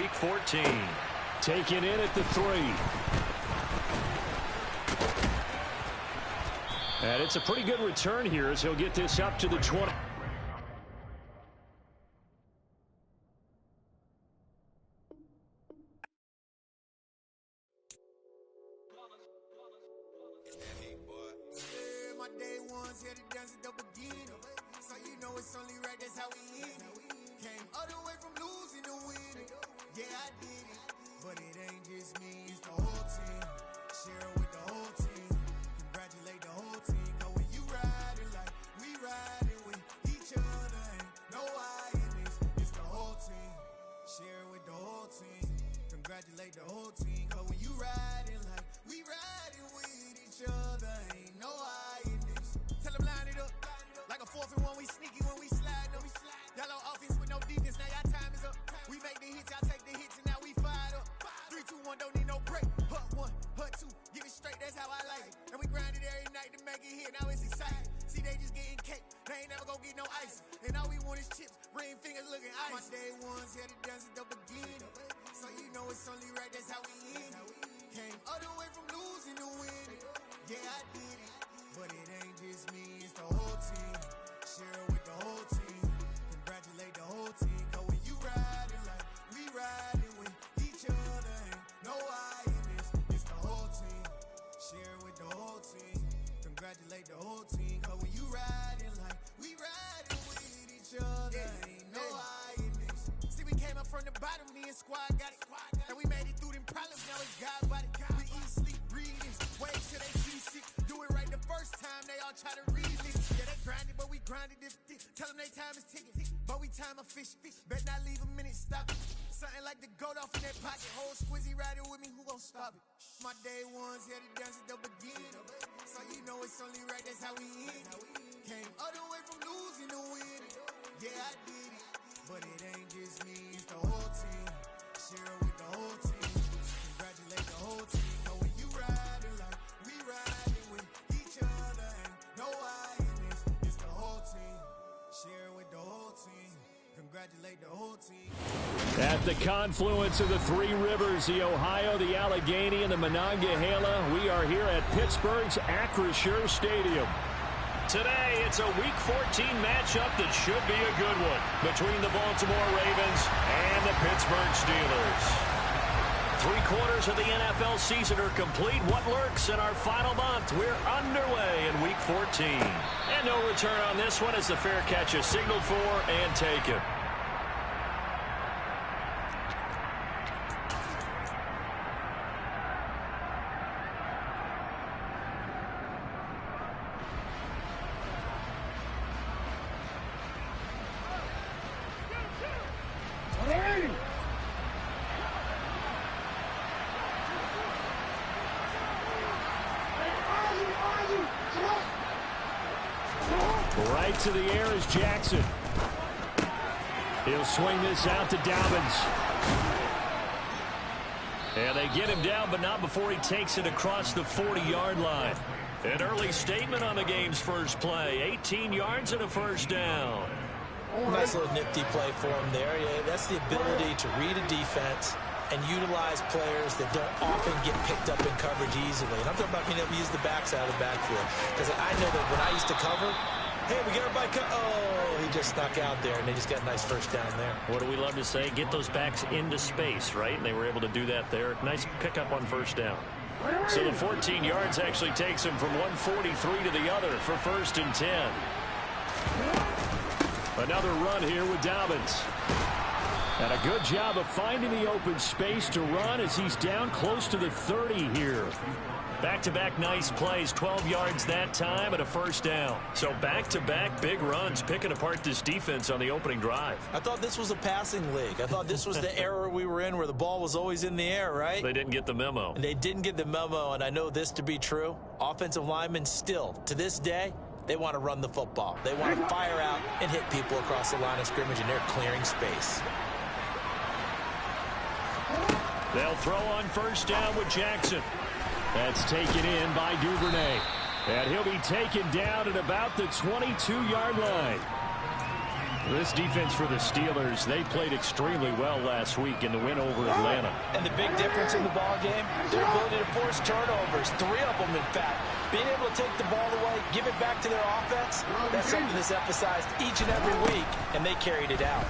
Week 14. Taken in at the 3. And it's a pretty good return here as he'll get this up to the 20. My day ones here to dance at the beginning. So you know it's only right, that's how we end it. Came all the way from losing to winning. Yeah, I did it. But it ain't just me, it's the whole team. Share it with the whole team. Congratulate the whole team. Cause when you riding like we riding with each other, ain't no I in this. It's the whole team. Share it with the whole team. Congratulate the whole team. Cause when you riding like we riding with each other, ain't no I in this. Tell them line it up. Like a 4th and 1, we sneaky when we slide them. Y'all on offense with no defense, now y'all time is up. We make the hits, y'all take the hits, and now we fired up. 3, 2, 1, don't need no break. Hut 1, hut 2, give it straight, that's how I like it. And we grind it every night to make it here, now it's exciting. See, they just getting cake, they ain't never gonna get no ice. And all we want is chips, ring fingers looking ice. My day ones here to dance at the beginning. So you know it's only right, that's how we end it. Came all the way from losing to winning. Yeah, I did it. But it ain't just me, it's the whole team. Share it with the whole team. Congratulate the whole team. Cause when you riding like we riding with each other, ain't no I in this. It's the whole team. Share it with the whole team. Congratulate the whole team. Cause when you riding like we riding with each other, ain't no I in this. See, we came up from the bottom, me and squad got it. And we made it through them problems, now it's God body. We eat, sleep, breathe, and wait till they see sick. Do it right the first time, they all try to read this. Yeah, they grinded, but we grinded this. Tell them they time is ticking, but we time a fish. Bet not leave a minute, stop it. Something like the goat off in that pocket. Whole squizzy riding with me, who gon' stop it? My day ones here to dance at the beginning. So you know it's only right, that's how we end it. Came all the way from losing to winning. Yeah, I did it. But it ain't just me, it's the whole team. Share it with the whole team. Congratulate the whole team. Cause when you riding like we riding with each other, ain't no I in this. It's the whole team. Share it with the whole team. Congratulate the whole team. At the confluence of the 3 rivers, the Ohio, the Allegheny, and the Monongahela, we are here at Pittsburgh's Acrisure Stadium. Today, it's a Week 14 matchup that should be a good one between the Baltimore Ravens and the Pittsburgh Steelers. 3/4 of the NFL season are complete. What lurks in our final month? We're underway in Week 14. And no return on this one as the fair catch is signaled for and taken. Right to the air is Jackson. He'll swing this out to Dobbins. And they get him down, but not before he takes it across the 40-yard line. An early statement on the game's first play. 18 yards and a first down. Nice little nifty play for him there. Yeah, that's the ability to read a defense and utilize players that don't often get picked up in coverage easily. And I'm talking about being able to use the backs out of the backfield. Because I know that when I used to cover, hey, we get everybody oh, he just snuck out there, and they just got a nice first down there. What do we love to say? Get those backs into space, right? And they were able to do that there. Nice pickup on first down. So the 14 yards actually takes him from 143 to the other for 1st and 10. Another run here with Dobbins. And a good job of finding the open space to run as he's down close to the 30 here. Back-to-back nice plays, 12 yards that time and a first down. So back-to-back big runs, picking apart this defense on the opening drive. I thought this was a passing league. I thought this was the era we were in where the ball was always in the air, right? They didn't get the memo. And they didn't get the memo, and I know this to be true. Offensive linemen still, to this day, they want to run the football. They want to fire out and hit people across the line of scrimmage, and they're clearing space. They'll throw on first down with Jackson. That's taken in by Duvernay. And he'll be taken down at about the 22-yard line. This defense for the Steelers, they played extremely well last week in the win over Atlanta. And the big difference in the ball game, their ability to force turnovers, 3 of them in fact. Being able to take the ball away, give it back to their offense, that's something that's emphasized each and every week, and they carried it out.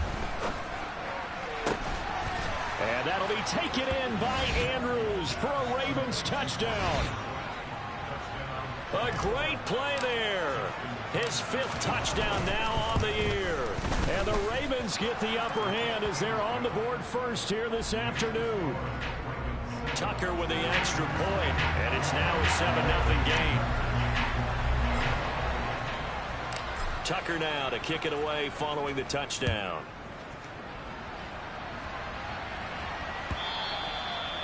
And that'll be taken in by Andrews for a Ravens touchdown. A great play there. His 5th touchdown now on the year. And the Ravens get the upper hand as they're on the board first here this afternoon. Tucker with the extra point, and it's now a 7-0 game. Tucker now to kick it away following the touchdown.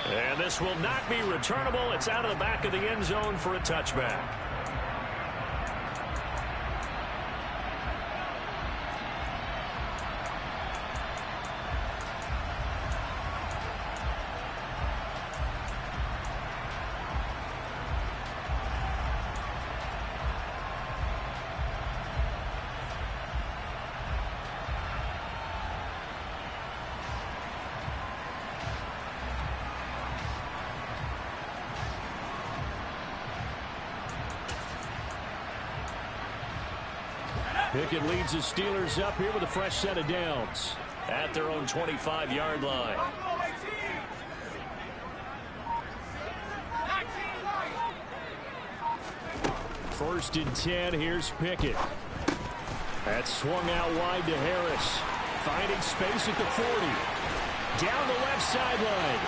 And this will not be returnable. It's out of the back of the end zone for a touchback. Pickett leads the Steelers up here with a fresh set of downs at their own 25-yard line. First and 10, here's Pickett. That's swung out wide to Harris. Finding space at the 40. Down the left sideline.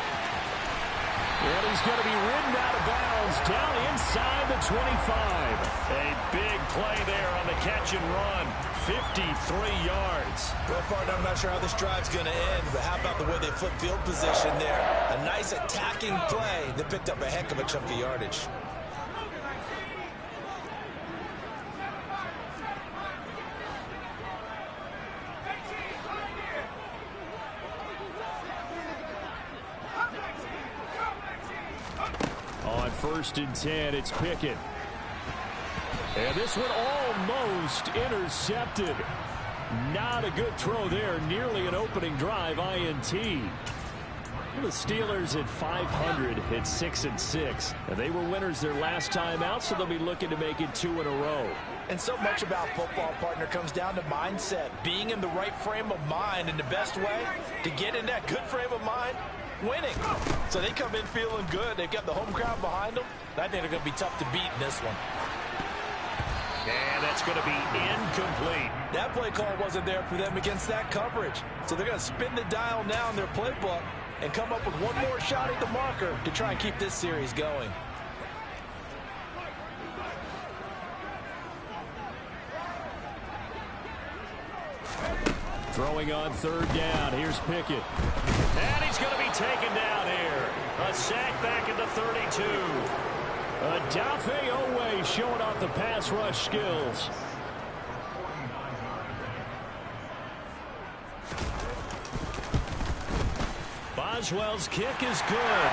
And he's going to be ridden out of bounds down inside the 25. A big play there on the catch and run. 53 yards. Well, partner, I'm not sure how this drive's going to end, but how about the way they flip field position there? A nice attacking play that picked up a heck of a chunk of yardage. First and 10, it's Pickett. And this one almost intercepted. Not a good throw there. Nearly an opening drive, INT. The Steelers at 500 hit 6-6. And they were winners their last time out, so they'll be looking to make it 2 in a row. And so much about football, partner, comes down to mindset. Being in the right frame of mind, and the best way to get in that good frame of mind, winning. So they come in feeling good. They've got the home crowd behind them. I think they're going to be tough to beat in this one. And that's going to be incomplete. That play call wasn't there for them against that coverage. So they're going to spin the dial now in their playbook and come up with one more shot at the marker to try and keep this series going. Throwing on 3rd down. Here's Pickett. And he's going to be taken down here. A sack back at the 32. Odafe Oweh showing off the pass rush skills. Boswell's kick is good.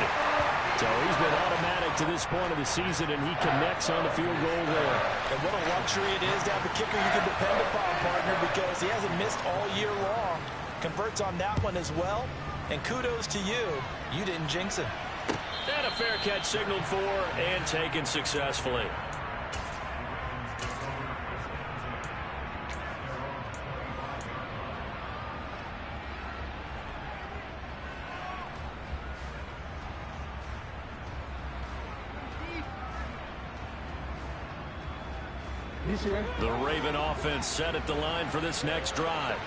So he's been automatic to this point of the season, and he connects on the field goal there. And what a luxury it is to have a kicker you can depend upon, partner, because he hasn't missed all year long. Converts on that one as well. And kudos to you. You didn't jinx it. And a fair catch signaled for and taken successfully. The Raven offense set at the line for this next drive.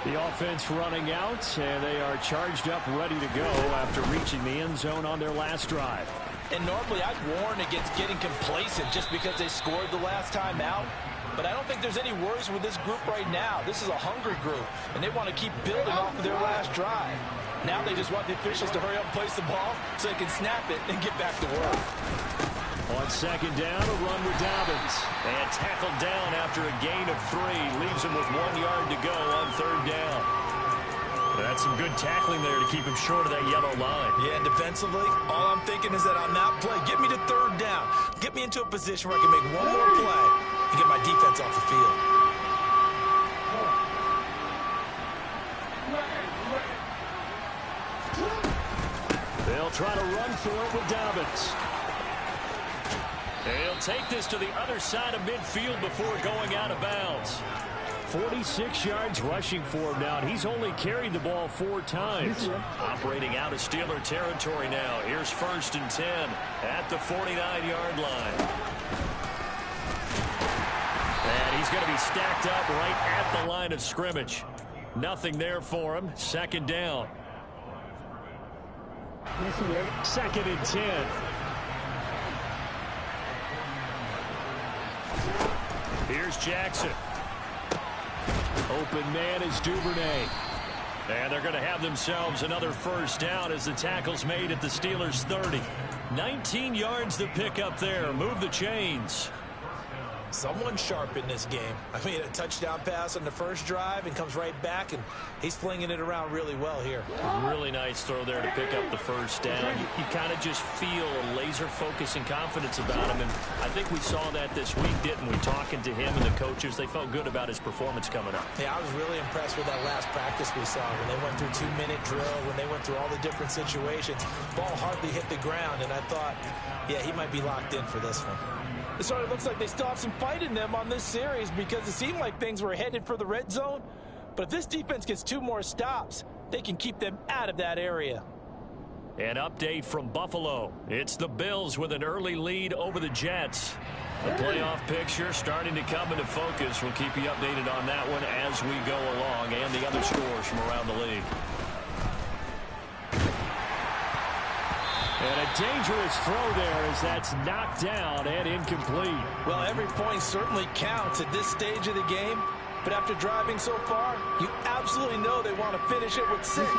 The offense running out, and they are charged up, ready to go after reaching the end zone on their last drive. And normally I'd warn against getting complacent just because they scored the last time out. But I don't think there's any worries with this group right now. This is a hungry group, and they want to keep building off of their last drive. Now they just want the officials to hurry up and place the ball so they can snap it and get back to work. On 2nd down, a run with Dobbins. And tackled down after a gain of 3. Leaves him with 1 yard to go on 3rd down. That's some good tackling there to keep him short of that yellow line. Yeah, and defensively, all I'm thinking is that on that play, get me to 3rd down. Get me into a position where I can make one more play and get my defense off the field. They'll try to run for it with Dobbins. He'll take this to the other side of midfield before going out of bounds. 46 yards rushing for him now, and he's only carried the ball 4 times. Operating out of Steeler territory now. Here's 1st and 10 at the 49-yard line. And he's going to be stacked up right at the line of scrimmage. Nothing there for him. 2nd down. 2nd and 10. Here's Jackson. Open man is Duvernay. And they're going to have themselves another 1st down as the tackle's made at the Steelers' 30. 19 yards to pick up there. Move the chains. Someone sharp in this game. I mean, a touchdown pass on the first drive and comes right back, and he's flinging it around really well here. Really nice throw there to pick up the 1st down. You kind of just feel a laser focus and confidence about him, and I think we saw that this week, didn't we? Talking to him and the coaches, they felt good about his performance coming up. Yeah, I was really impressed with that last practice we saw when they went through 2-minute drill, when they went through all the different situations. Ball hardly hit the ground, and I thought, yeah, he might be locked in for this one. It sort of looks like they still have some fight in them on this series because it seemed like things were headed for the red zone. But if this defense gets 2 more stops, they can keep them out of that area. An update from Buffalo. It's the Bills with an early lead over the Jets. The playoff picture starting to come into focus. We'll keep you updated on that one as we go along and the other scores from around the league. And a dangerous throw there as that's knocked down and incomplete. Well, every point certainly counts at this stage of the game. But after driving so far, you absolutely know they want to finish it with 6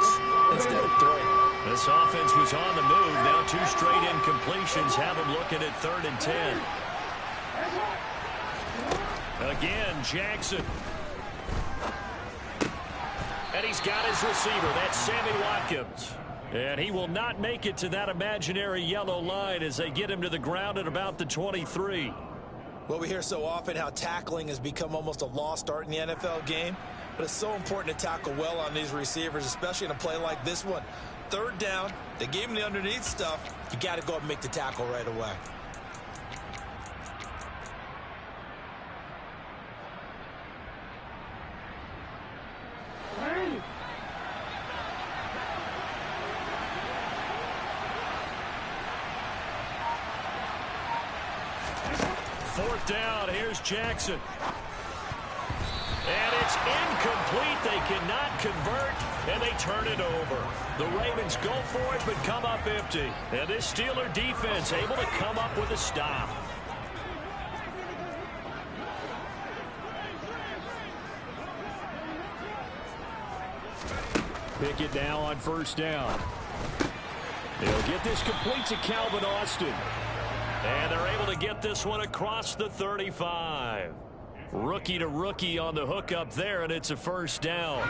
instead of 3. This offense was on the move. Now 2 straight incompletions have them looking at 3rd and 10. Again, Jackson. And he's got his receiver. That's Sammy Watkins. And he will not make it to that imaginary yellow line as they get him to the ground at about the 23. Well, we hear so often how tackling has become almost a lost art in the NFL game. But it's so important to tackle well on these receivers, especially in a play like this one. 3rd down, they gave him the underneath stuff. You got to go up and make the tackle right away. Down, here's Jackson. And it's incomplete. They cannot convert, and they turn it over. The Ravens go for it, but come up empty. And this Steeler defense able to come up with a stop. Pickett now on 1st down. They'll get this complete to Calvin Austin. And they're able to get this one across the 35. Rookie to rookie on the hookup there, and it's a 1st down.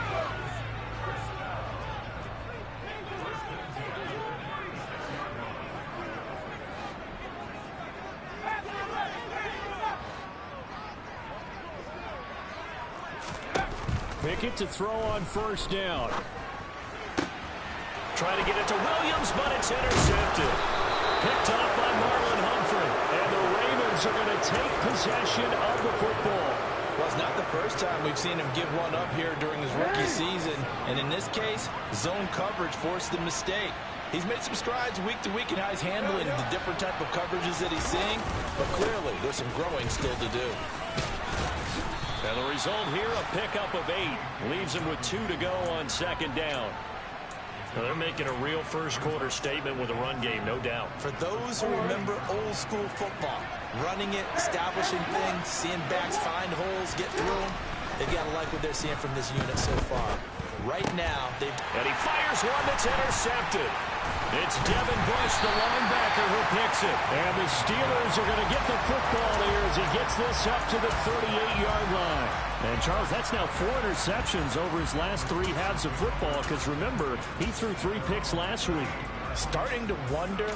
Pickett to throw on 1st down. Trying to get it to Williams, but it's intercepted. Picked up by Marlon Humphrey. And the Ravens are going to take possession of the football. Well, it's not the first time we've seen him give one up here during his rookie season. And in this case, zone coverage forced the mistake. He's made some strides week to week in how he's handling the different type of coverages that he's seeing. But clearly, there's some growing still to do. And the result here, a pickup of 8. Leaves him with 2 to go on 2nd down. Well, they're making a real first-quarter statement with a run game, no doubt. For those who remember old-school football, running it, establishing things, seeing backs find holes, get through them, they've got to like what they're seeing from this unit so far. Right now, they've... And he fires one that's intercepted. It's Devin Bush, the linebacker, who picks it. And the Steelers are going to get the football here as he gets this up to the 38-yard line. And, Charles, that's now 4 interceptions over his last 3 halves of football because, remember, he threw 3 picks last week. Starting to wonder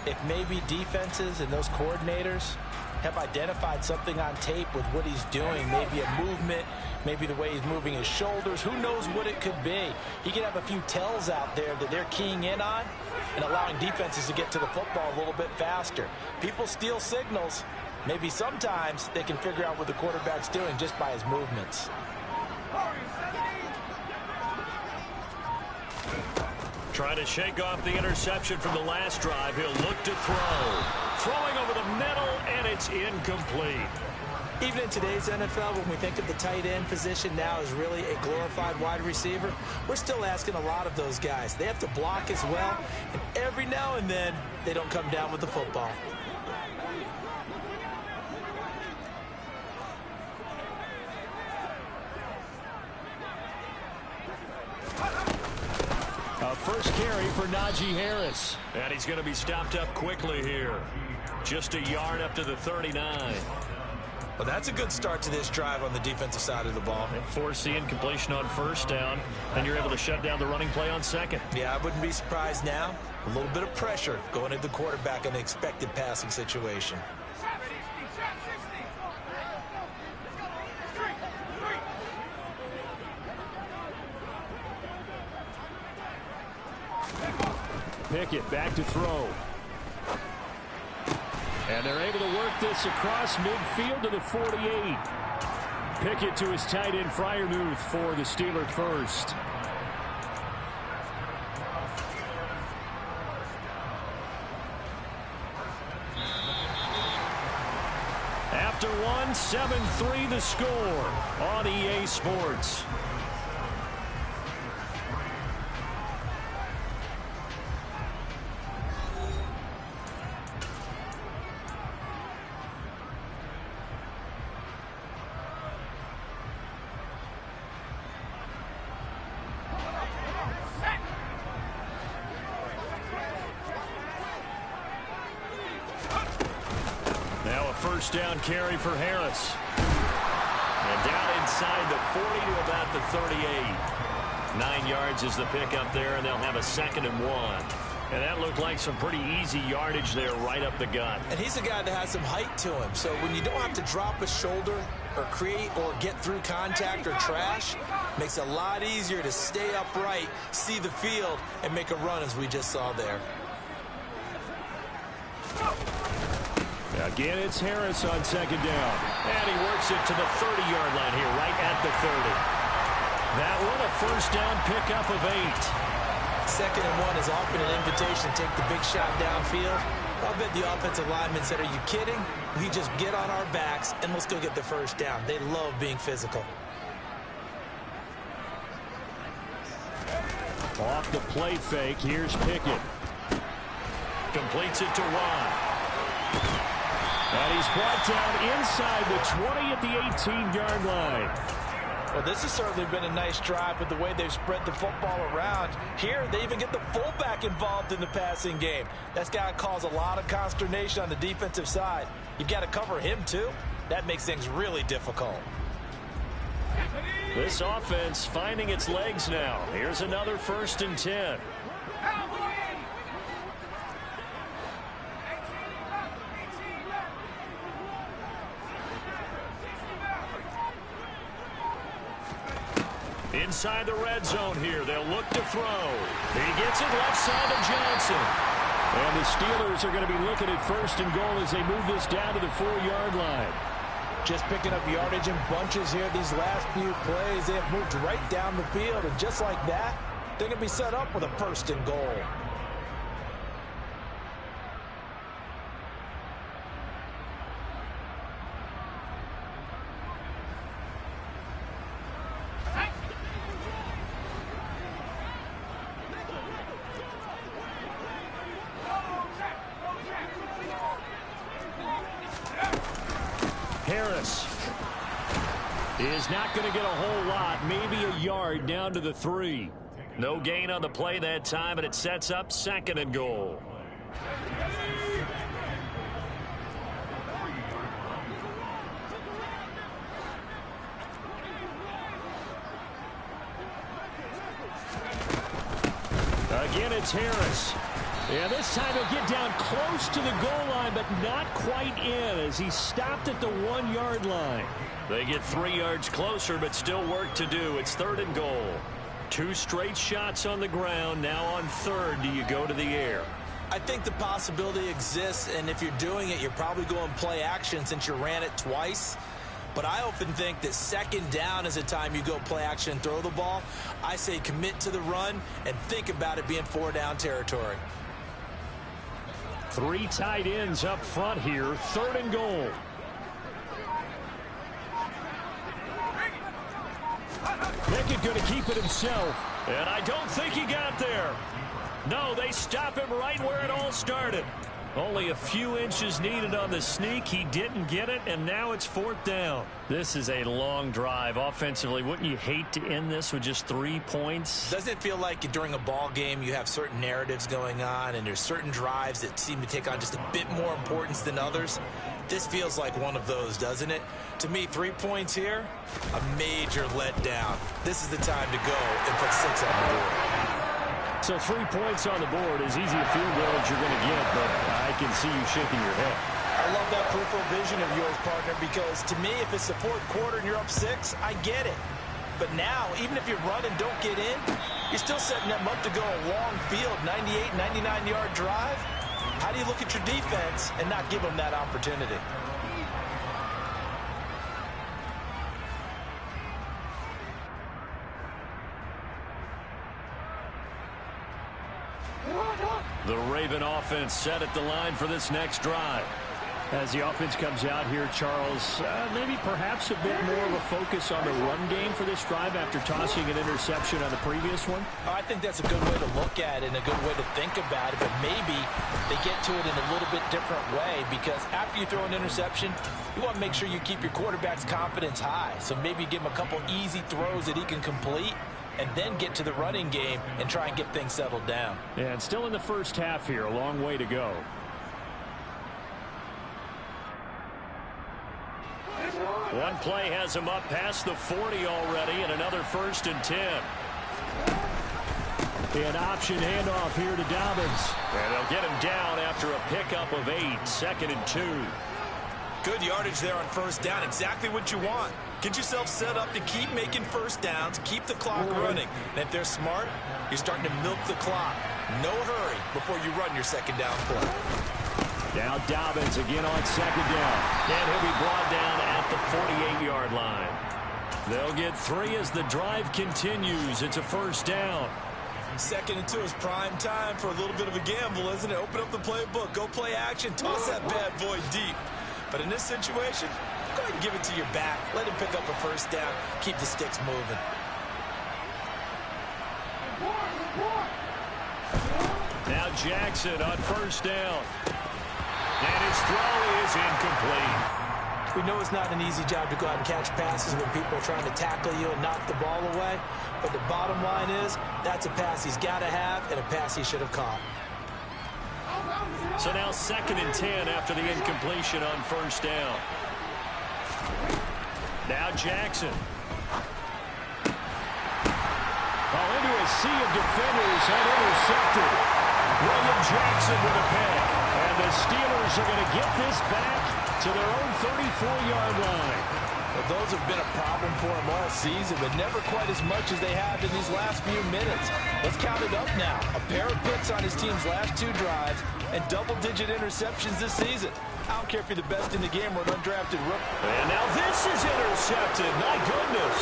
if maybe defenses and those coordinators have identified something on tape with what he's doing. Maybe a movement, maybe the way he's moving his shoulders. Who knows what it could be? He could have a few tells out there that they're keying in on. and allowing defenses to get to the football a little bit faster. People steal signals. Maybe sometimes they can figure out what the quarterback's doing just by his movements. Trying to shake off the interception from the last drive. He'll look to throw. Throwing over the middle, and it's incomplete. Even in today's NFL, when we think of the tight end position now as really a glorified wide receiver, we're still asking a lot of those guys. They have to block as well, and every now and then, they don't come down with the football. First carry for Najee Harris. And he's going to be stopped up quickly here. Just a yard up to the 39. Well, that's a good start to this drive on the defensive side of the ball. And force the incompletion on first down, and you're able to shut down the running play on second. Yeah, I wouldn't be surprised now. A little bit of pressure going into the quarterback in an expected passing situation. Pickett back to throw. And they're able to work this across midfield to the 48. Pickett to his tight end Freiermuth for the Steeler first. After one, 7-3 the score on EA Sports. First down carry for Harris. And down inside the 40 to about the 38. 9 yards is the pickup there, and they'll have a 2nd and 1. And that looked like some pretty easy yardage there right up the gut. And he's a guy that has some height to him. So when you don't have to drop a shoulder or create or get through contact or trash, makes it a lot easier to stay upright, see the field, and make a run as we just saw there. Again, it's Harris on 2nd down. And he works it to the 30-yard line here, right at the 30. That one, a first down pickup of 8. 2nd and 1 is often an invitation to take the big shot downfield. I'll bet the offensive lineman said, are you kidding? We just get on our backs and let's go get the first down. They love being physical. Off the play fake, here's Pickett. Completes it to Ron. And he's brought down inside the 20 at the 18-yard line. Well, this has certainly been a nice drive with the way they've spread the football around. Here, they even get the fullback involved in the passing game. That's got to cause a lot of consternation on the defensive side. You've got to cover him, too. That makes things really difficult. This offense finding its legs now. Here's another 1st and 10. Inside the red zone here. They'll look to throw. He gets it left side to Johnson. And the Steelers are going to be looking at 1st and goal as they move this down to the 4-yard line. Just picking up yardage in bunches here these last few plays. They have moved right down the field, and just like that, they're going to be set up with a 1st and goal. Harris is not going to get a whole lot, maybe a yard down to the 3. No gain on the play that time, and it sets up 2nd and goal. Again, it's Harris. Yeah, this time he'll get down close to the goal line, but not quite in as he stopped at the 1-yard line. They get 3 yards closer, but still work to do. It's 3rd and goal. 2 straight shots on the ground. Now on 3rd, do you go to the air? I think the possibility exists, and if you're doing it, you're probably going play action since you ran it twice. But I often think that 2nd down is a time you go play action and throw the ball. I say commit to the run and think about it being 4 down territory. 3 tight ends up front here. 3rd and goal. Pickett going to keep it himself. And I don't think he got there. No, they stop him right where it all started. Only a few inches needed on the sneak. He didn't get it, and now it's 4th down. This is a long drive offensively. Wouldn't you hate to end this with just 3 points? Doesn't it feel like during a ball game you have certain narratives going on, and there's certain drives that seem to take on just a bit more importance than others? This feels like one of those, doesn't it? To me, 3 points here, a major letdown. This is the time to go and put 6 on the board. So 3 points on the board, as easy a field goal as you're going to get, but I can see you shaking your head. I love that peripheral vision of yours, partner, because to me, if it's the 4th quarter and you're up 6, I get it. But now, even if you run and don't get in, you're still setting them up to go a long field, 98, 99-yard drive. How do you look at your defense and not give them that opportunity? The Raven offense set at the line for this next drive. As the offense comes out here, Charles, maybe perhaps a bit more of a focus on the run game for this drive after tossing an interception on the previous one? I think that's a good way to look at it and a good way to think about it, but maybe they get to it in a little bit different way, because after you throw an interception, you want to make sure you keep your quarterback's confidence high. So maybe give him a couple easy throws that he can complete, and then get to the running game and try and get things settled down. Yeah, and still in the first half here, a long way to go. One play has him up past the 40 already, and another 1st and 10. An option handoff here to Dobbins. And they'll get him down after a pickup of 8, 2nd and 2. Good yardage there on 1st down, exactly what you want. Get yourself set up to keep making 1st downs, keep the clock running. And if they're smart, you're starting to milk the clock. No hurry before you run your 2nd down play. Now Dobbins again on 2nd down. And he'll be brought down at the 48-yard line. They'll get 3 as the drive continues. It's a 1st down. 2nd and 2 is prime time for a little bit of a gamble, isn't it? Open up the playbook, go play action, toss that bad boy deep. But in this situation, go ahead and give it to your back. Let him pick up a 1st down. Keep the sticks moving. Now Jackson on 1st down. And his throw is incomplete. We know it's not an easy job to go out and catch passes when people are trying to tackle you and knock the ball away. But the bottom line is, that's a pass he's got to have and a pass he should have caught. So now 2nd and 10 after the incompletion on 1st down. Now Jackson. Ball into a sea of defenders and intercepted. William Jackson with a pick. And the Steelers are going to get this back to their own 34-yard line. Well, those have been a problem for them all season, but never quite as much as they have in these last few minutes. Let's count it up now. A pair of picks on his team's last 2 drives and double-digit interceptions this season. I don't care if you're the best in the game or an undrafted rookie. And now this is intercepted. My goodness.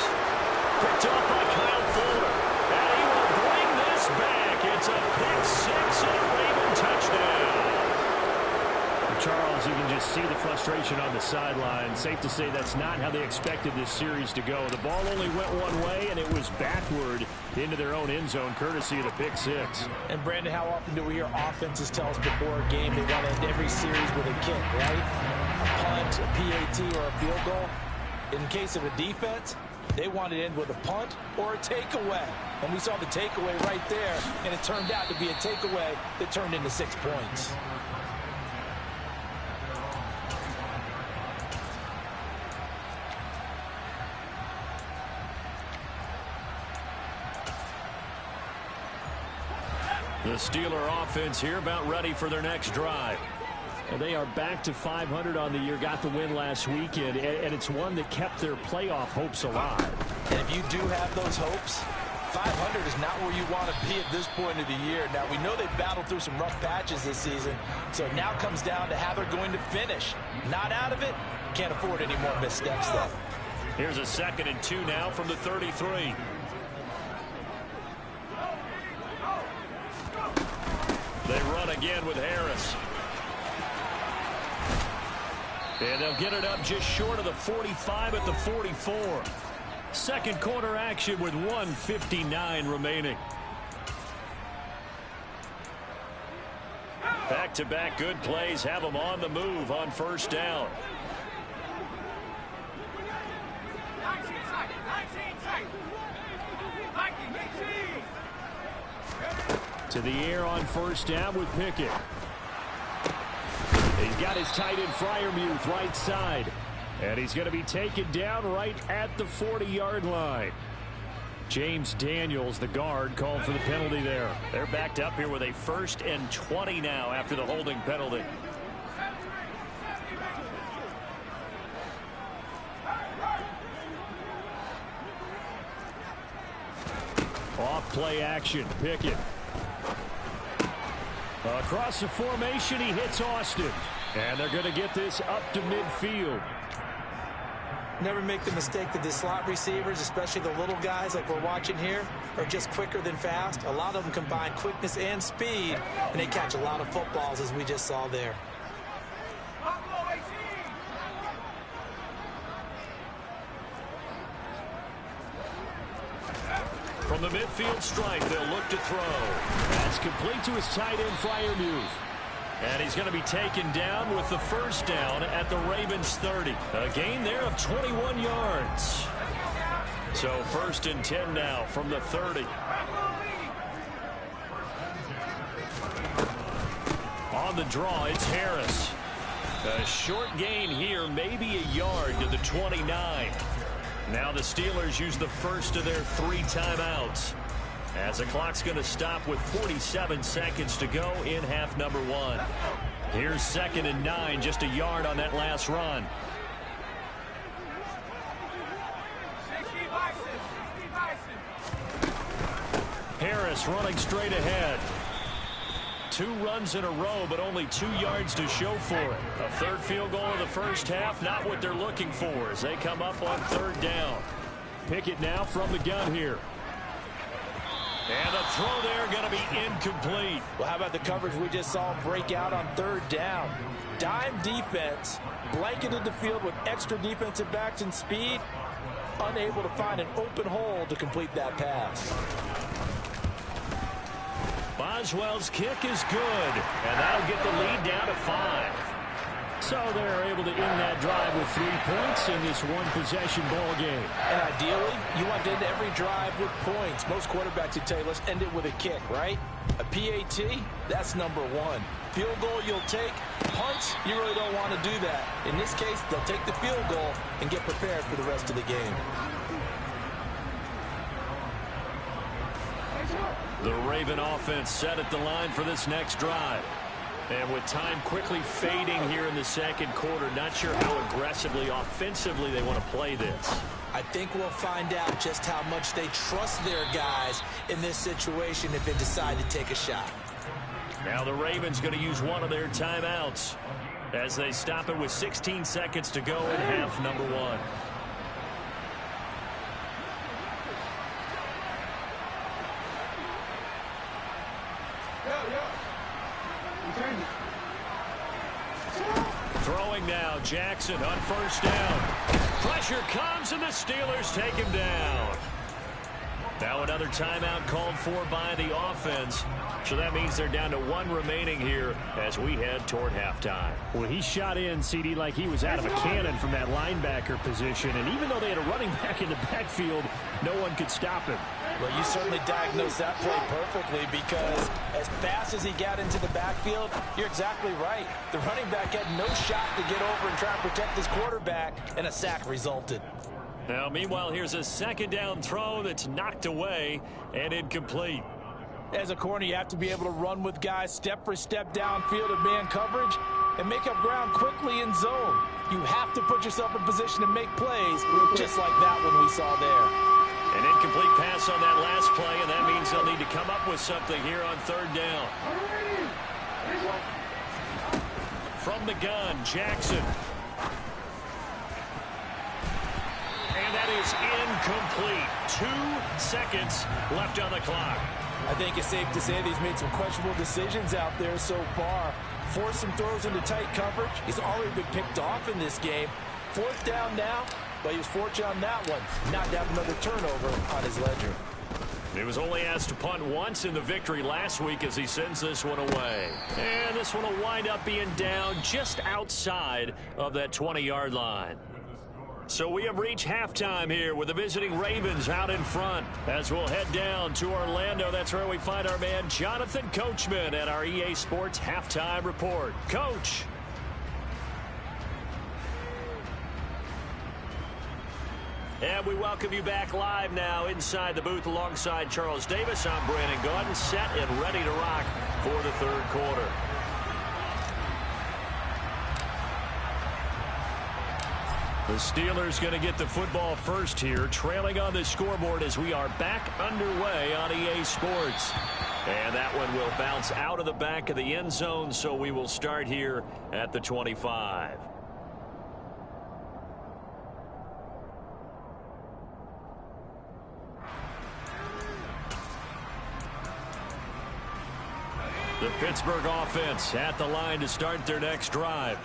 Picked up by Kyle Fuller. And he will bring this back. It's a pick 6 and a Raven touchdown. Charles, you can just see the frustration on the sideline. Safe to say that's not how they expected this series to go. The ball only went one way, and it was backward into their own end zone, courtesy of the pick 6. And, Brandon, how often do we hear offenses tell us before a game they want to end every series with a kick, right? A punt, a PAT, or a field goal. In case of a defense, they want to end with a punt or a takeaway. And we saw the takeaway right there, and it turned out to be a takeaway that turned into 6 points. The Steeler offense here about ready for their next drive. And they are back to 500 on the year, got the win last weekend, and it's one that kept their playoff hopes alive. And if you do have those hopes, 500 is not where you want to be at this point of the year. Now, we know they've battled through some rough patches this season, so it now comes down to how they're going to finish. Not out of it, can't afford any more missteps, though. Here's a 2nd and 2 now from the 33. They run again with Harris. And they'll get it up just short of the 45 at the 44. Second quarter action with 1:59 remaining. Back-to-back good plays have them on the move on first down. To the air on first down with Pickett. He's got his tight end Freiermuth right side. And he's going to be taken down right at the 40-yard line. James Daniels, the guard, called for the penalty there. They're backed up here with a 1st and 20 now after the holding penalty. Off play action, Pickett. Across the formation, he hits Austin. And they're going to get this up to midfield. Never make the mistake that the slot receivers, especially the little guys like we're watching here, are just quicker than fast. A lot of them combine quickness and speed, and they catch a lot of footballs, as we just saw there. From the midfield stripe, they'll look to throw. That's complete to his tight end, Freiermuth. And he's going to be taken down with the first down at the Ravens 30. A gain there of 21 yards. So 1st and 10 now from the 30. On the draw, it's Harris. A short gain here, maybe a yard to the 29. Now the Steelers use the first of their 3 timeouts, as the clock's going to stop with 47 seconds to go in half number 1. Here's 2nd and 9, just a yard on that last run. Harris running straight ahead. 2 runs in a row, but only 2 yards to show for it. A 3rd field goal in the first half, not what they're looking for as they come up on 3rd down. Pickett now from the gun here. And the throw there going to be incomplete. Well, how about the coverage we just saw break out on 3rd down? Dime defense, blanketed the field with extra defensive backs and speed, unable to find an open hole to complete that pass. Boswell's kick is good, and that'll get the lead down to 5. So they're able to end that drive with 3 points in this one-possession ball game. And ideally, you want to end every drive with points. Most quarterbacks would tell you, let's end it with a kick, right? A PAT, that's number 1. Field goal you'll take. Punts, you really don't want to do that. In this case, they'll take the field goal and get prepared for the rest of the game. The Raven offense set at the line for this next drive. And with time quickly fading here in the second quarter, not sure how aggressively, offensively they want to play this. I think we'll find out just how much they trust their guys in this situation if they decide to take a shot. Now the Ravens going to use one of their timeouts as they stop it with 16 seconds to go in half number 1. Throwing now, Jackson on first down. Pressure comes and the Steelers take him down. Now another timeout called for by the offense. So that means they're down to 1 remaining here as we head toward halftime. Well, he shot in, CD, like he was out of a cannon from that linebacker position. And even though they had a running back in the backfield, no one could stop him. Well, you certainly diagnosed that play perfectly because as fast as he got into the backfield, you're exactly right. The running back had no shot to get over and try and protect his quarterback, and a sack resulted. Now, meanwhile, here's a 2nd down throw that's knocked away and incomplete. As a corner, you have to be able to run with guys step for step downfield in man coverage and make up ground quickly in zone. You have to put yourself in position to make plays just like that one we saw there. An incomplete pass on that last play, and that means they'll need to come up with something here on third down. From the gun, Jackson. And that is incomplete. 2 seconds left on the clock. I think it's safe to say that he's made some questionable decisions out there so far. Forced some throws into tight coverage. He's already been picked off in this game. 4th down now, but he was fortunate on that one. Not to have another turnover on his ledger. He was only asked to punt once in the victory last week as he sends this one away. And this one will wind up being down just outside of that 20-yard line. So we have reached halftime here with the visiting Ravens out in front. As we'll head down to Orlando, that's where we find our man Jonathan Coachman at our EA Sports Halftime Report. Coach. And we welcome you back live now inside the booth alongside Charles Davis. I'm Brandon Gaudin, set and ready to rock for the third quarter. The Steelers going to get the football first here, trailing on the scoreboard as we are back underway on EA Sports. And that one will bounce out of the back of the end zone, so we will start here at the 25. The Pittsburgh offense at the line to start their next drive.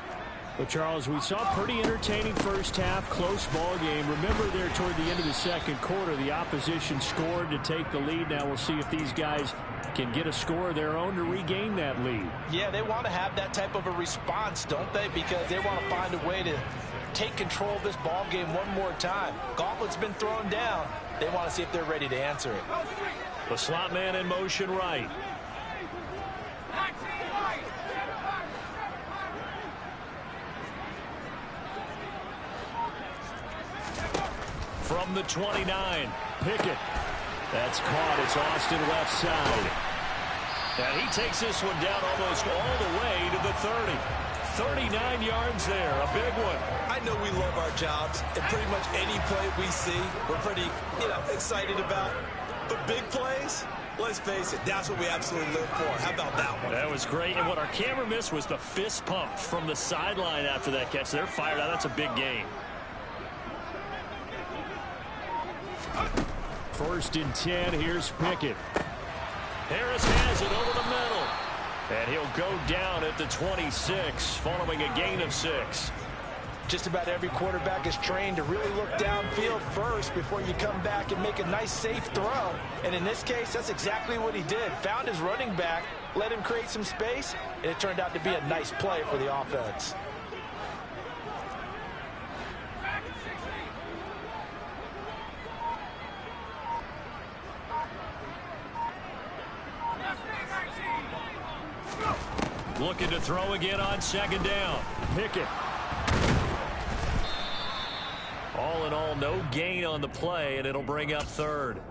Well, Charles, we saw a pretty entertaining first half, close ball game. Remember there toward the end of the second quarter, the opposition scored to take the lead. Now we'll see if these guys can get a score of their own to regain that lead. Yeah, they want to have that type of a response, don't they? Because they want to find a way to take control of this ball game one more time. Gauntlet's been thrown down. They want to see if they're ready to answer it. The slot man in motion right. From the 29, Pickett. That's caught. It's Austin left side. And he takes this one down almost all the way to the 30. 39 yards there, a big one. I know we love our jobs, and pretty much any play we see, we're pretty, excited about. But big plays, let's face it, that's what we absolutely live for. How about that one? That was great. And what our camera missed was the fist pump from the sideline after that catch. They're fired out. That's a big gain. 1st and 10. Here's Pickett. Harris has it over the middle. And he'll go down at the 26 following a gain of 6. Just about every quarterback is trained to really look downfield first before you come back and make a nice, safe throw. And in this case, that's exactly what he did. Found his running back, let him create some space, and it turned out to be a nice play for the offense. Looking to throw again on 2nd down. Pickett. All in all, no gain on the play, and it'll bring up 3rd.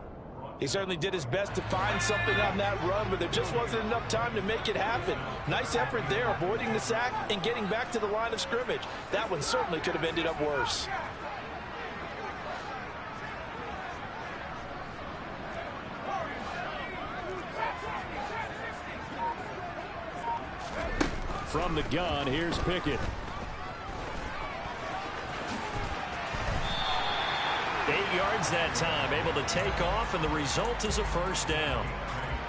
He certainly did his best to find something on that run, but there just wasn't enough time to make it happen. Nice effort there, avoiding the sack and getting back to the line of scrimmage. That one certainly could have ended up worse. From the gun, here's Pickett. 8 yards that time, able to take off, and the result is a 1st down.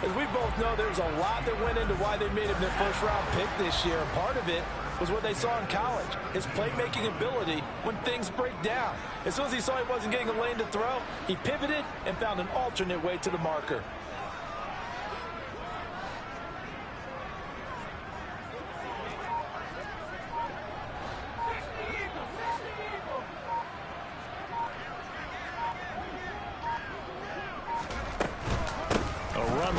As we both know, there's a lot that went into why they made him their first-round pick this year. And part of it was what they saw in college, his playmaking ability when things break down. As soon as he saw he wasn't getting a lane to throw, he pivoted and found an alternate way to the marker.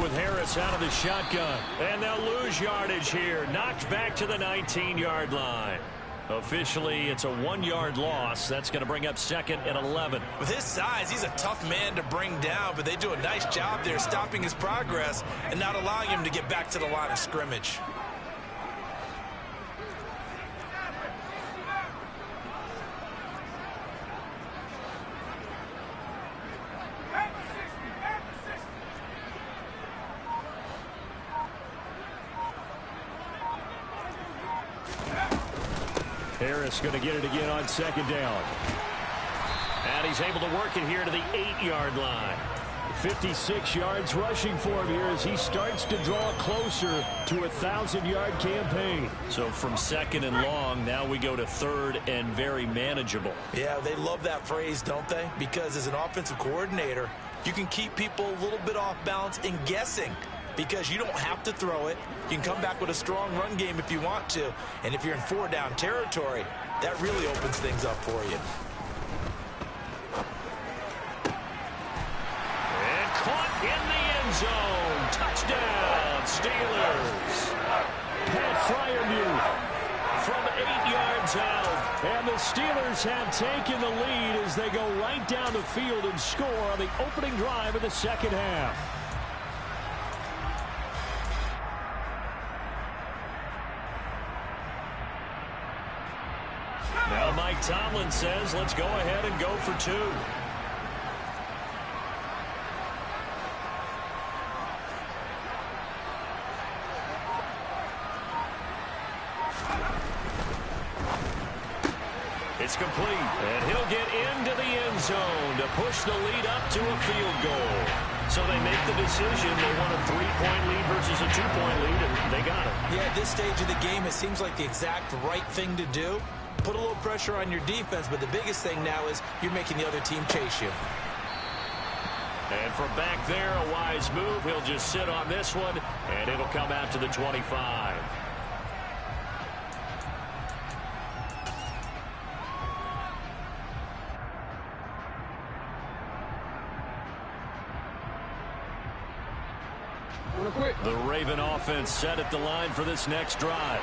With Harris out of the shotgun, and they'll lose yardage here, knocked back to the 19-yard line. Officially, it's a 1-yard loss. That's going to bring up 2nd and 11. With his size, he's a tough man to bring down, but they do a nice job there stopping his progress and not allowing him to get back to the line of scrimmage. Harris going to get it again on second down. And he's able to work it here to the 8-yard line. 56 yards rushing for him here as he starts to draw closer to a 1,000-yard campaign. So from second and long, now we go to third and very manageable. Yeah, they love that phrase, don't they? Because as an offensive coordinator, you can keep people a little bit off balance and guessing because you don't have to throw it. You can come back with a strong run game if you want to. And if you're in 4-down territory, that really opens things up for you. Caught in the end zone. Touchdown, Steelers. Pat Freiermuth from 8 yards out. And the Steelers have taken the lead as they go right down the field and score on the opening drive of the second half. Now Mike Tomlin says, let's go ahead and go for 2. It's complete, and he'll get into the end zone to push the lead up to a field goal. So they make the decision. They want a 3-point lead versus a 2-point lead, and they got it. Yeah, at this stage of the game, it seems like the exact right thing to do. Put a little pressure on your defense, but the biggest thing now is you're making the other team chase you. And from back there, a wise move. He'll just sit on this one, and it'll come out to the 25. The Raven offense set at the line for this next drive.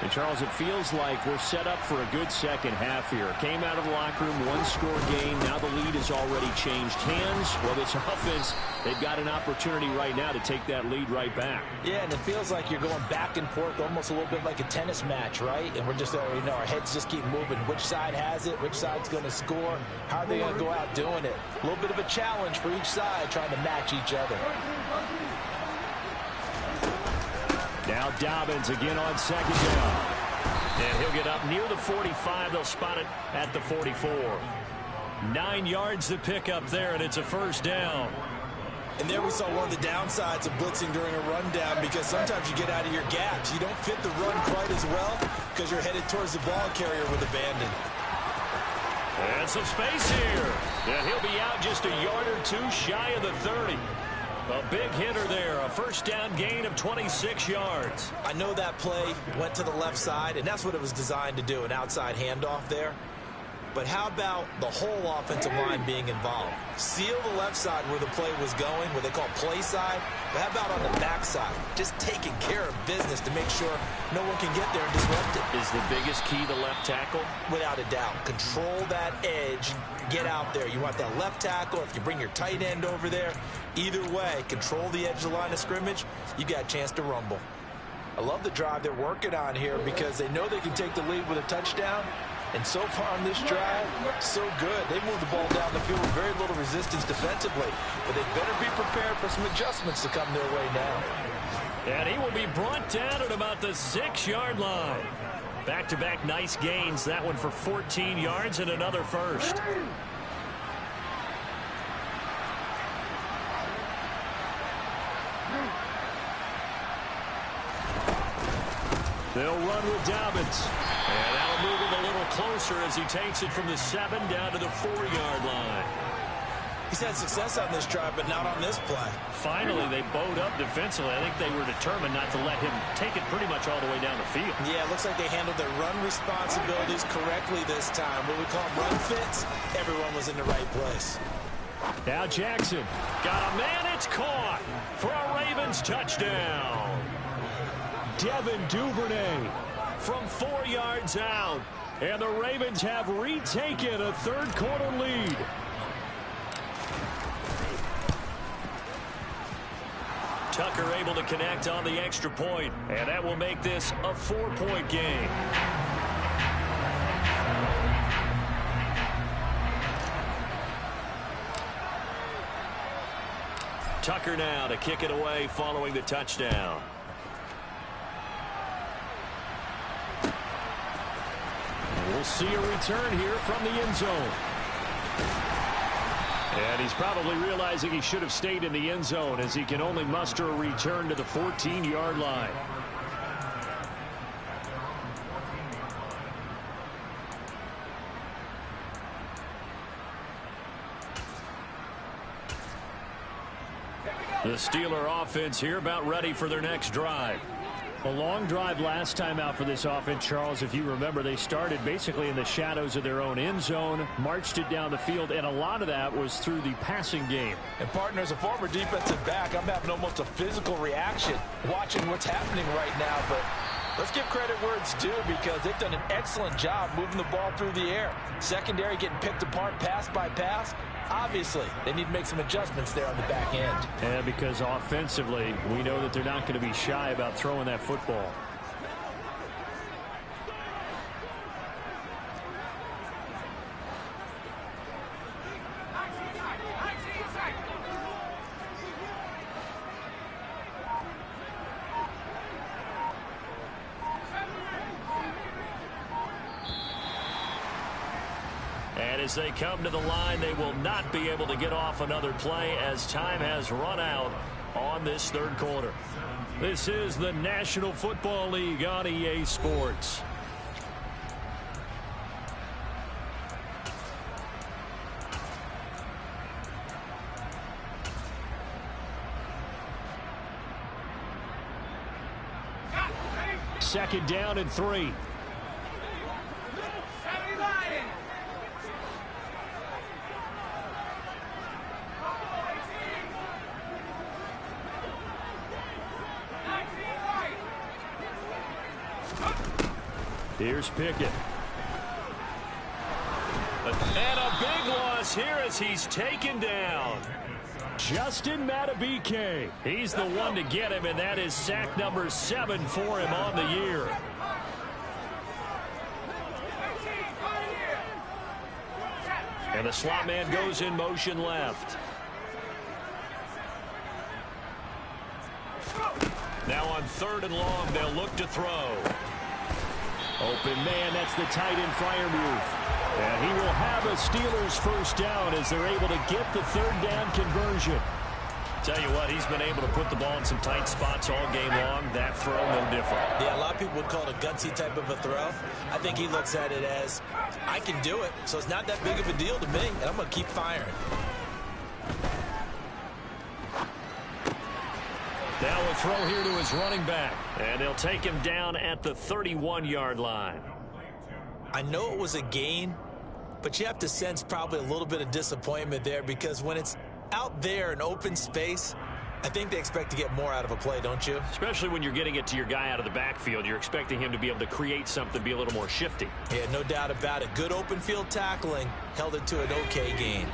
And, Charles, it feels like we're set up for a good second half here. Came out of the locker room, one-score game. Now the lead has already changed hands. Well, this offense, they've got an opportunity right now to take that lead right back. Yeah, and it feels like you're going back and forth almost a little bit like a tennis match, right? And we're just, our heads just keep moving. Which side has it? Which side's going to score? How are they going to go out doing it? A little bit of a challenge for each side trying to match each other. Now Dobbins again on second down. And he'll get up near the 45. They'll spot it at the 44. 9 yards to pick up there, and it's a first down. And there we saw one of the downsides of blitzing during a rundown because sometimes you get out of your gaps. You don't fit the run quite as well because you're headed towards the ball carrier with abandon. And some space here. And he'll be out just a yard or two shy of the 30. A big hitter there, a first down gain of 26 yards. I know that play went to the left side, and that's what it was designed to do, an outside handoff there. But how about the whole offensive line being involved? Seal the left side where the play was going, what they call play side. But how about on the back side? Just taking care of business to make sure no one can get there and disrupt it. Is the biggest key the left tackle? Without a doubt. Control that edge. Get out there. You want that left tackle. If you bring your tight end over there, either way, control the edge of the line of scrimmage, you got a chance to rumble. I love the drive they're working on here because they know they can take the lead with a touchdown. And so far on this drive, so good. They moved the ball down the field with very little resistance defensively. But they better be prepared for some adjustments to come their way now. And he will be brought down at about the 6-yard line. Back-to-back nice gains. That one for 14 yards and another first. They'll run with Dobbins. And that'll move him a little closer as he takes it from the 7 down to the 4-yard line. He's had success on this drive, but not on this play. Finally, they bowed up defensively. I think they were determined not to let him take it pretty much all the way down the field. Yeah, it looks like they handled their run responsibilities correctly this time. What we call run fits, everyone was in the right place. Now Jackson. Got a man, it's caught for a Ravens touchdown. Devin Duvernay From 4 yards out. And the Ravens have retaken a third-quarter lead. Tucker able to connect on the extra point, and that will make this a 4-point game. Tucker now to kick it away following the touchdown. We'll see a return here from the end zone. And he's probably realizing he should have stayed in the end zone as he can only muster a return to the 14-yard line. The Steeler offense here about ready for their next drive. A long drive last time out for this offense, Charles. If you remember, they started basically in the shadows of their own end zone, marched it down the field, and a lot of that was through the passing game. And partner, as a former defensive back, I'm having almost a physical reaction watching what's happening right now. But let's give credit where it's due because they've done an excellent job moving the ball through the air. Secondary getting picked apart pass by pass. Obviously, they need to make some adjustments there on the back end. Yeah, because offensively, we know that they're not going to be shy about throwing that football. As they come to the line, they will not be able to get off another play as time has run out on this third quarter. This is the National Football League on EA Sports. Second down and 3. Here's Pickett. And a big loss here as he's taken down. Justin Madubuike. He's the one to get him, and that is sack number 7 for him on the year. And the slot man goes in motion left. Now on 3rd and long, they'll look to throw. Open man, that's the tight end Freiermuth. And he will have a Steelers first down as they're able to get the 3rd down conversion. Tell you what, he's been able to put the ball in some tight spots all game long. That throw, no different. Yeah, a lot of people would call it a gutsy type of a throw. I think he looks at it as, I can do it, so it's not that big of a deal to me, and I'm going to keep firing. Now a throw here to his running back. And they'll take him down at the 31-yard line. I know it was a gain, but you have to sense probably a little bit of disappointment there because when it's out there in open space, I think they expect to get more out of a play, don't you? Especially when you're getting it to your guy out of the backfield. You're expecting him to be able to create something, be a little more shifty. Yeah, no doubt about it. Good open field tackling held it to an okay gain.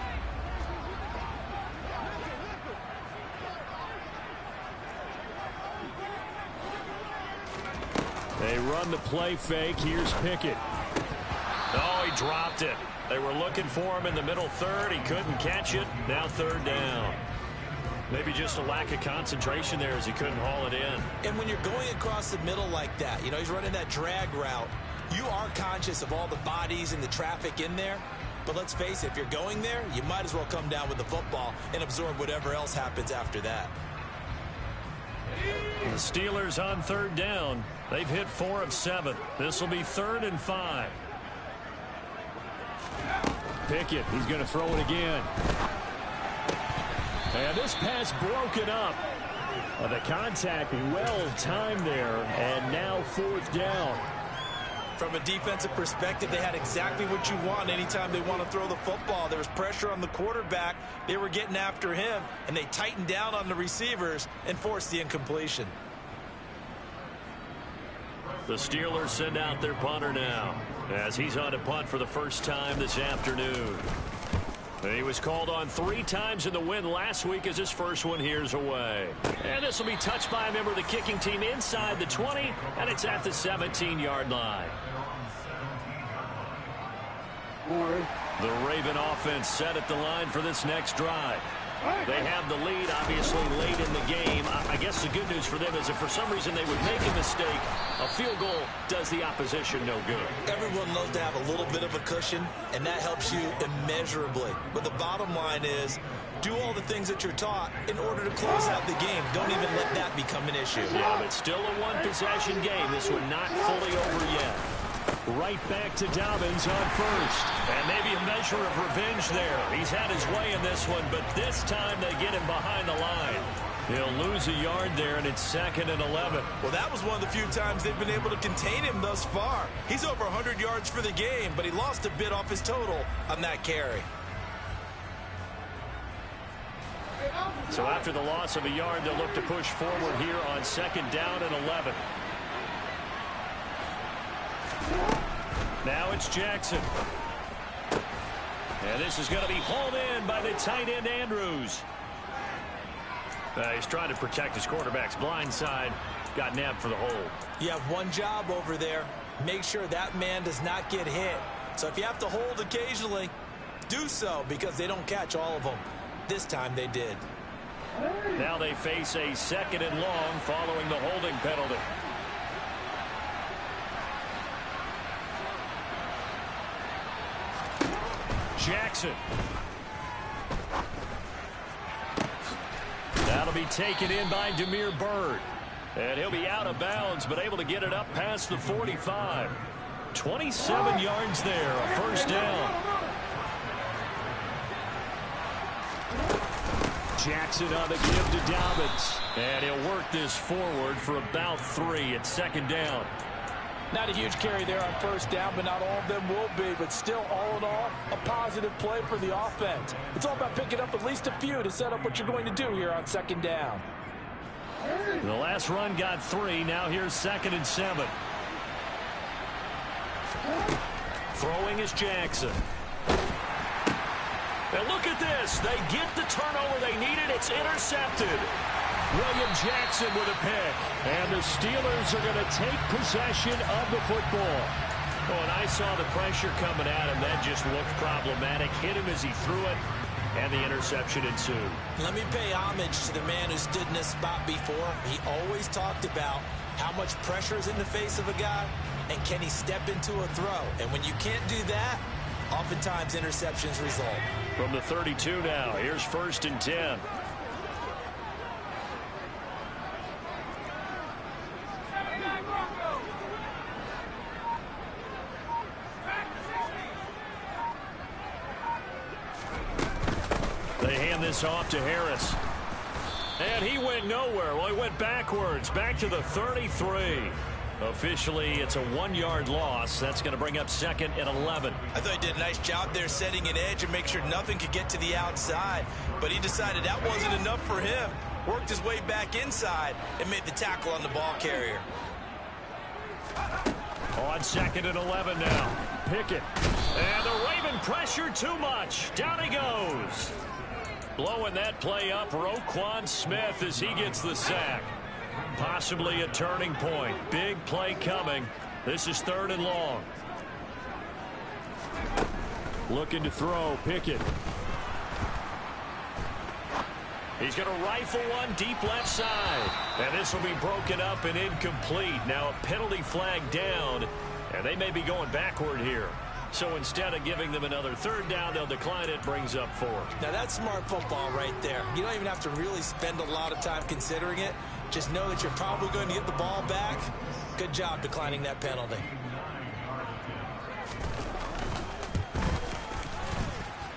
They run the play fake. Here's Pickett. Oh, he dropped it. They were looking for him in the middle third. He couldn't catch it. Now 3rd down. Maybe just a lack of concentration there as he couldn't haul it in. And when you're going across the middle like that, you know, he's running that drag route, you are conscious of all the bodies and the traffic in there. But let's face it, if you're going there, you might as well come down with the football and absorb whatever else happens after that. The Steelers on 3rd down. They've hit 4 of 7. This will be 3rd and 5. Pickett, he's going to throw it again. And this pass broken up. The contact well timed there, and now 4th down. From a defensive perspective, they had exactly what you want anytime they want to throw the football. There was pressure on the quarterback. They were getting after him, and they tightened down on the receivers and forced the incompletion. The Steelers send out their punter now as he's on to punt for the first time this afternoon. He was called on 3 times in the win last week as his first one here's away. And this will be touched by a member of the kicking team inside the 20, and it's at the 17-yard line. The Raven offense set at the line for this next drive. They have the lead, obviously, late in the game. I guess the good news for them is if for some reason they would make a mistake, A field goal does the opposition no good. Everyone loves to have a little bit of a cushion, and that helps you immeasurably. But the bottom line is, do all the things that you're taught in order to close out the game. Don't even let that become an issue. Yeah, but still a one-possession game. This one not fully over yet. Right back to Dobbins on first. And maybe a measure of revenge there. He's had his way in this one, but this time they get him behind the line. He'll lose a yard there, and it's 2nd and 11. Well, that was one of the few times they've been able to contain him thus far. He's over 100 yards for the game, but he lost a bit off his total on that carry. So after the loss of a yard, they'll look to push forward here on 2nd down and 11. Now it's Jackson. And this is going to be hauled in by the tight end, Andrews. He's trying to protect his quarterback's blind side. Got nabbed for the hold. You have one job over there. Make sure that man does not get hit. So if you have to hold occasionally, do so, because they don't catch all of them. This time they did. Now they face a 2nd and long following the holding penalty. Jackson. That'll be taken in by Damiere Byrd. And he'll be out of bounds, but able to get it up past the 45. 27 yards there, a first down. Jackson on the give to Dobbins. And he'll work this forward for about 3 at 2nd down. Not a huge carry there on first down, but not all of them will be. But still, all in all, a positive play for the offense. It's all about picking up at least a few to set up what you're going to do here on 2nd down. The last run got 3. Now here's 2nd and 7. Throwing is Jackson. And look at this. They get the turnover they needed. It's intercepted. William Jackson with a pick. And the Steelers are going to take possession of the football. Oh, and I saw the pressure coming at him. That just looked problematic. Hit him as he threw it, and the interception ensued. Let me pay homage to the man who stood in this spot before. He always talked about how much pressure is in the face of a guy, and can he step into a throw. And when you can't do that, oftentimes interceptions result. From the 32 now, here's 1st and 10. They hand this off to Harris. And he went nowhere. Well, he went backwards, back to the 33. Officially, it's a 1-yard loss. That's going to bring up 2nd and 11. I thought he did a nice job there setting an edge and make sure nothing could get to the outside. But he decided that wasn't enough for him. Worked his way back inside and made the tackle on the ball carrier. On 2nd and 11 now. Pickett. And the Raven pressure too much. Down he goes. Blowing that play up, Roquan Smith as he gets the sack. Possibly a turning point. Big play coming. This is 3rd and long. Looking to throw, Pickett. He's going to rifle one deep left side. And this will be broken up and incomplete. Now a penalty flag down. And they may be going backward here. So instead of giving them another 3rd down, they'll decline it. Brings up 4. Now that's smart football right there. You don't even have to really spend a lot of time considering it. Just know that you're probably going to get the ball back. Good job declining that penalty.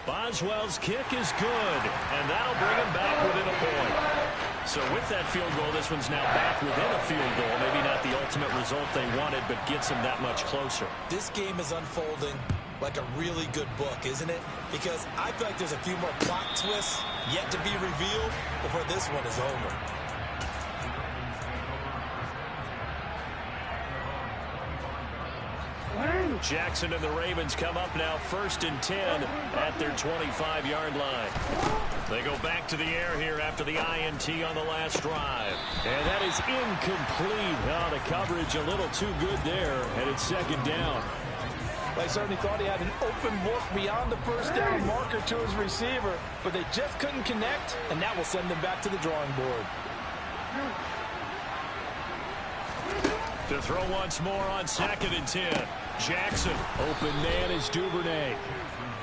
Boswell's kick is good, and that'll bring him back within a point. So with that field goal, this one's now back within a field goal. Maybe not the ultimate result they wanted, but gets them that much closer. This game is unfolding like a really good book, isn't it? Because I feel like there's a few more plot twists yet to be revealed before this one is over. Jackson and the Ravens come up now 1st and 10 at their 25-yard line. They go back to the air here after the INT on the last drive. And that is incomplete. Oh, the coverage a little too good there, and it's 2nd down. They certainly thought he had an open look beyond the first down marker to his receiver, but they just couldn't connect, and that will send them back to the drawing board. To throw once more on 2nd and 10. Jackson. Open man is Duvernay.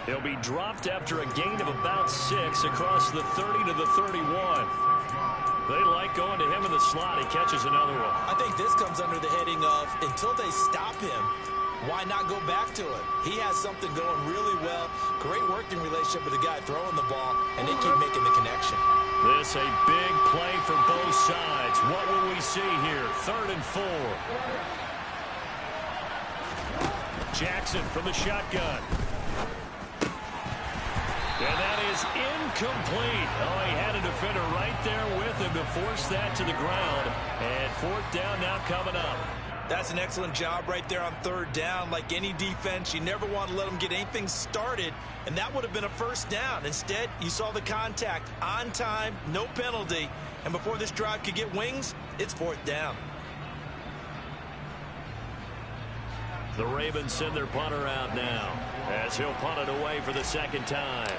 He'll be dropped after a gain of about 6 across the 30 to the 31. They like going to him in the slot. He catches another one. I think this comes under the heading of until they stop him, why not go back to it? He has something going really well. Great working relationship with the guy throwing the ball, and they keep making the connection. This a big play for both sides. What will we see here? 3rd and 4. Jackson from the shotgun. And that is incomplete. Oh, he had a defender right there with him to force that to the ground. And 4th down now coming up. That's an excellent job right there on 3rd down. Like any defense, you never want to let them get anything started, and that would have been a 1st down. Instead, you saw the contact on time, no penalty, and before this drive could get wings, it's 4th down. The Ravens send their punter out now as he'll punt it away for the 2nd time.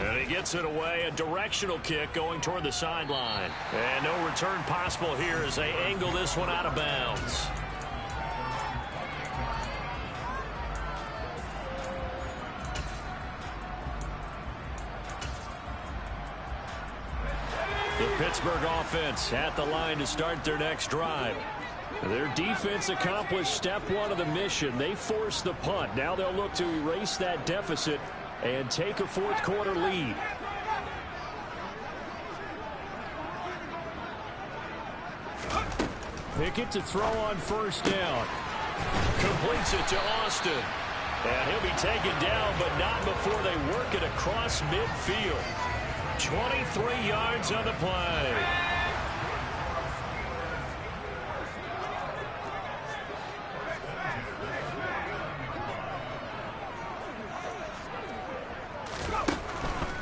And he gets it away, a directional kick going toward the sideline. And no return possible here as they angle this one out of bounds. The Pittsburgh offense at the line to start their next drive. Their defense accomplished step 1 of the mission. They forced the punt. Now they'll look to erase that deficit and take a 4th quarter lead. Pickett to throw on 1st down. Completes it to Austin. And he'll be taken down, but not before they work it across midfield. 23 yards on the play.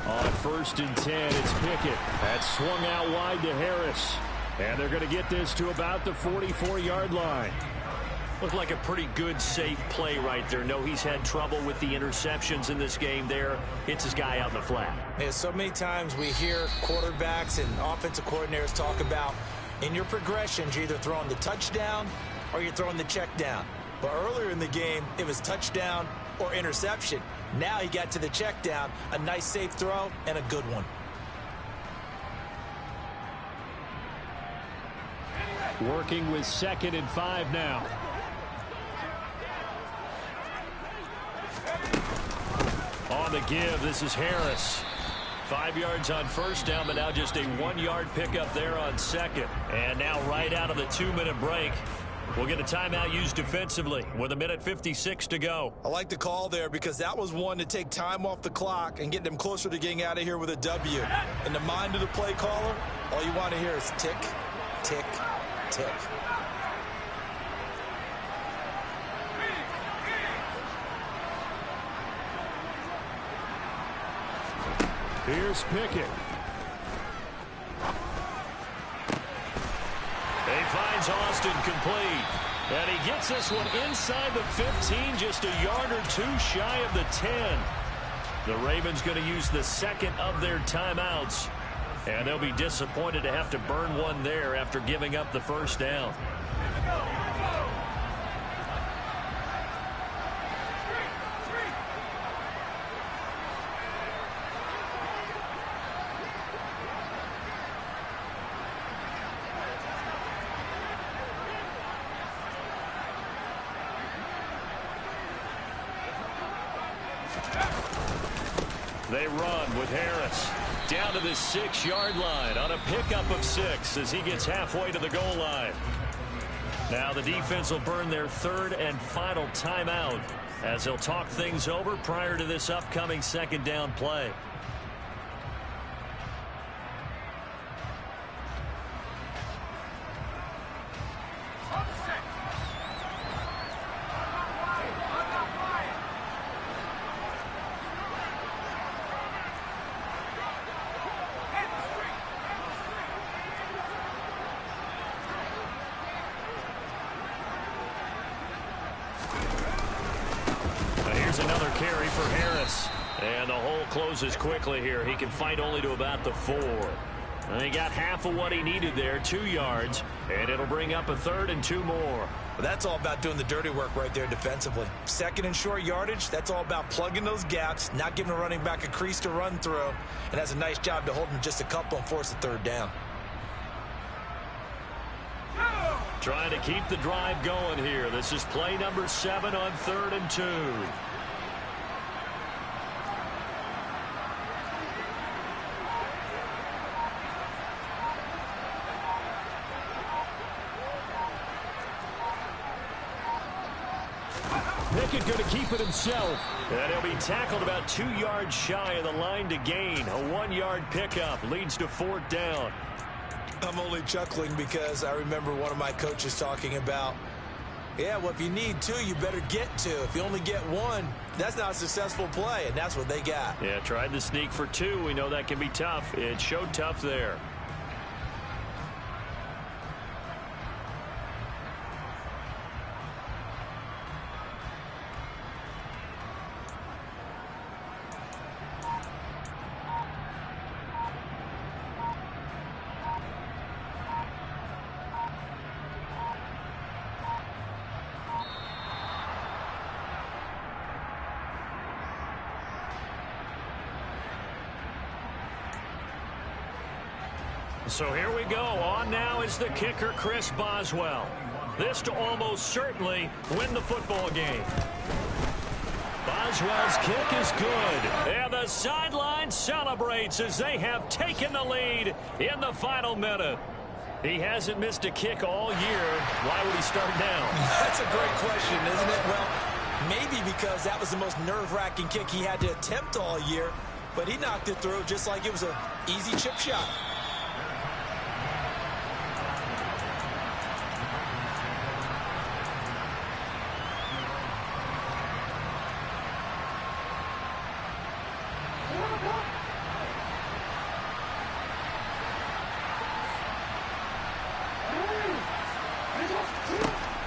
On 1st and 10, it's Pickett. That's swung out wide to Harris. And they're going to get this to about the 44-yard line. Looked like a pretty good, safe play right there. No, he's had trouble with the interceptions in this game there. Hits his guy out in the flat. Yeah, so many times we hear quarterbacks and offensive coordinators talk about in your progressions, you're either throwing the touchdown or you're throwing the check down. But earlier in the game, it was touchdown or interception. Now he got to the check down, a nice safe throw, and a good one. Working with 2nd and 5 now. On the give, this is Harris. 5 yards on 1st down, but now just a 1-yard pickup there on 2nd. And now right out of the 2-minute break, we'll get a timeout used defensively with 1:56 to go. I like the call there because that was one to take time off the clock and get them closer to getting out of here with a W. In the mind of the play caller, all you want to hear is tick, tick, tick. Here's Pickett. He finds Austin complete. And he gets this one inside the 15, just a yard or 2 shy of the 10. The Ravens going to use the 2nd of their timeouts. And they'll be disappointed to have to burn one there after giving up the 1st down. They run with Harris down to the 6-yard line on a pickup of 6 as he gets halfway to the goal line. Now the defense will burn their 3rd and final timeout as they'll talk things over prior to this upcoming 2nd down play. Another carry for Harris. And the hole closes quickly here. He can fight only to about the 4. And he got half of what he needed there, 2 yards, and it'll bring up a 3rd and 2 more. Well, that's all about doing the dirty work right there defensively. 2nd and short yardage, that's all about plugging those gaps, not giving a running back a crease to run through, and has a nice job to hold him just a couple and force a 3rd down. Trying to keep the drive going here. This is play number 7 on 3rd and 2. Pickett going to keep it himself. And he'll be tackled about 2 yards shy of the line to gain. A 1-yard pickup leads to 4th down. I'm only chuckling because I remember one of my coaches talking about, yeah, well, if you need 2, you better get 2. If you only get 1, that's not a successful play, and that's what they got. Yeah, tried to sneak for 2. We know that can be tough. It showed tough there. So here we go. On now is the kicker, Chris Boswell. This to almost certainly win the football game. Boswell's kick is good. And the sideline celebrates as they have taken the lead in the final minute. He hasn't missed a kick all year. Why would he start now? That's a great question, isn't it? Well, maybe because that was the most nerve-wracking kick he had to attempt all year, but he knocked it through just like it was an easy chip shot.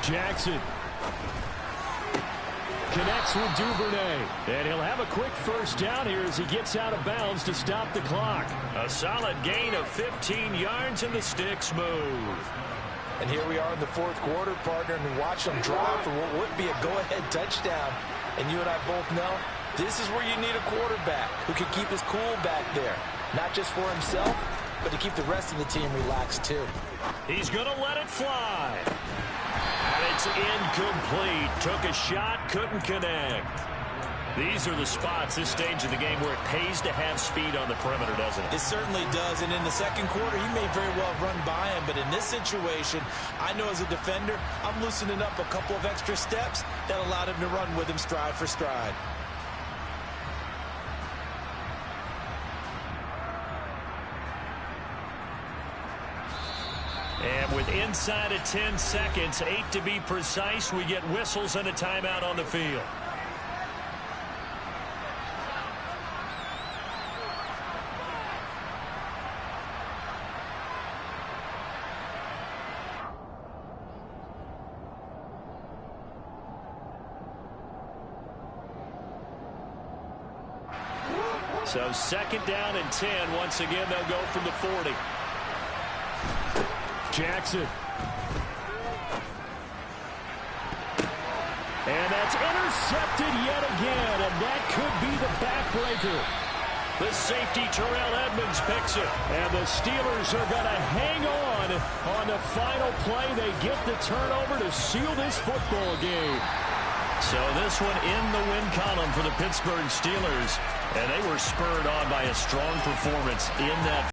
Jackson connects with Duvernay. And he'll have a quick 1st down here as he gets out of bounds to stop the clock. A solid gain of 15 yards and the stick smooth. And here we are in the 4th quarter, partner, and watch them drive for what would be a go-ahead touchdown. And you and I both know this is where you need a quarterback who can keep his cool back there. Not just for himself, but to keep the rest of the team relaxed too. He's going to let it fly. And it's incomplete. Took a shot, couldn't connect. These are the spots, this stage of the game, where it pays to have speed on the perimeter, doesn't it? It certainly does. And in the 2nd quarter, he may very well run by him. But in this situation, I know as a defender, I'm loosening up a couple of extra steps that allowed him to run with him stride for stride. And with inside of 10 seconds, 8 to be precise, we get whistles and a timeout on the field. So 2nd down and 10. Once again, they'll go from the 40. Jackson. And that's intercepted yet again, and that could be the backbreaker. The safety, Terrell Edmonds, picks it. And the Steelers are going to hang on the final play. They get the turnover to seal this football game. So this one in the win column for the Pittsburgh Steelers. And they were spurred on by a strong performance in that